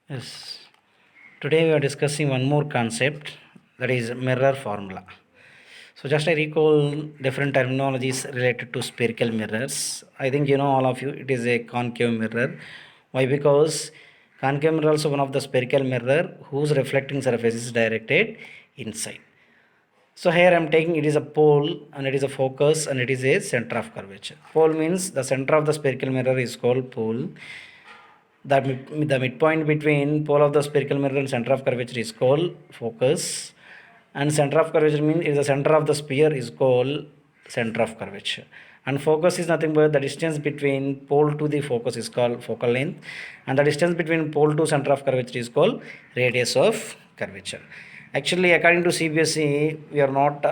Yes. Today we are discussing one more concept, that is mirror formula. So just I recall different terminologies related to spherical mirrors. I think you know all of you it is a concave mirror. Why? Because concave mirror also one of the spherical mirror whose reflecting surface is directed inside. So here I am taking it is a pole and it is a focus and it is a center of curvature. Pole means the center of the spherical mirror is called pole. The midpoint between pole of the spherical mirror and center of curvature is called focus, and center of curvature means is the center of the sphere is called center of curvature, and focus is nothing but the distance between pole to the focus is called focal length, and the distance between pole to center of curvature is called radius of curvature. Actually, according to CBSE, we are not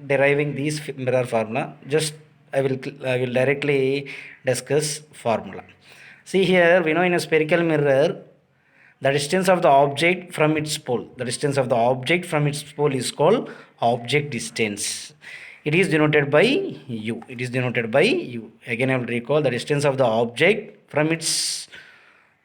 deriving these mirror formula. Just I will directly discuss formula. See here, we know in a spherical mirror, the distance of the object from its pole. The distance of the object from its pole is called object distance. It is denoted by U. It is denoted by U. Again, I will recall the distance of the object from its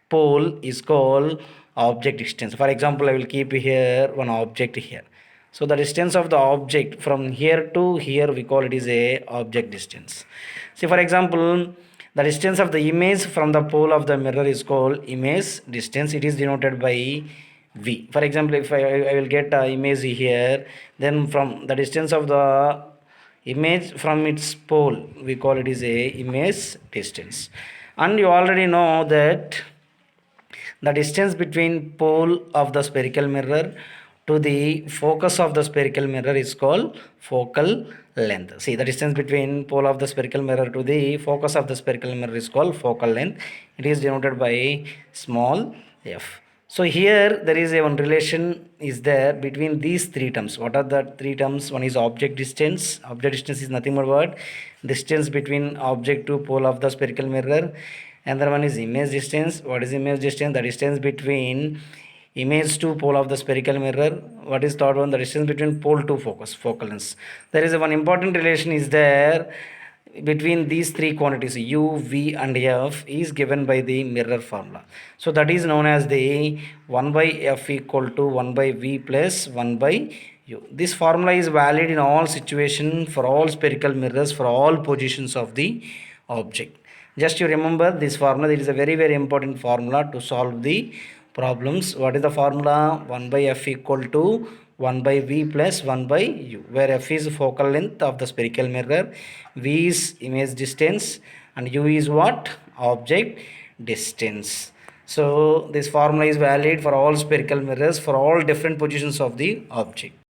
pole is called object distance. For example, I will keep here one object here. So the distance of the object from here to here we call it is a object distance. See, for example, the distance of the image from the pole of the mirror is called image distance. It is denoted by V. For example, if I will get an image here, then from the distance of the image from its pole, we call it is a image distance. And you already know that the distance between pole of the spherical mirror to the focus of the spherical mirror is called focal length. See, the distance between pole of the spherical mirror to the focus of the spherical mirror is called focal length. It is denoted by small f. So here there is a one relation is there between these three terms. What are the three terms? One is object distance. Object distance is nothing but what? Distance between object to pole of the spherical mirror. Another one is image distance. What is image distance? The distance between image to pole of the spherical mirror. What is third one? The distance between pole to focus, focal length. There is a one important relation is there between these three quantities u, v and f is given by the mirror formula. So that is known as the 1 by f equal to 1 by v plus 1 by u. This formula is valid in all situations for all spherical mirrors for all positions of the object. Just you remember this formula. It is a very important formula to solve the problems. What is the formula? 1 by f equal to 1 by v plus 1 by u, where f is focal length of the spherical mirror, v is image distance, and u is what? Object distance. So this formula is valid for all spherical mirrors for all different positions of the object.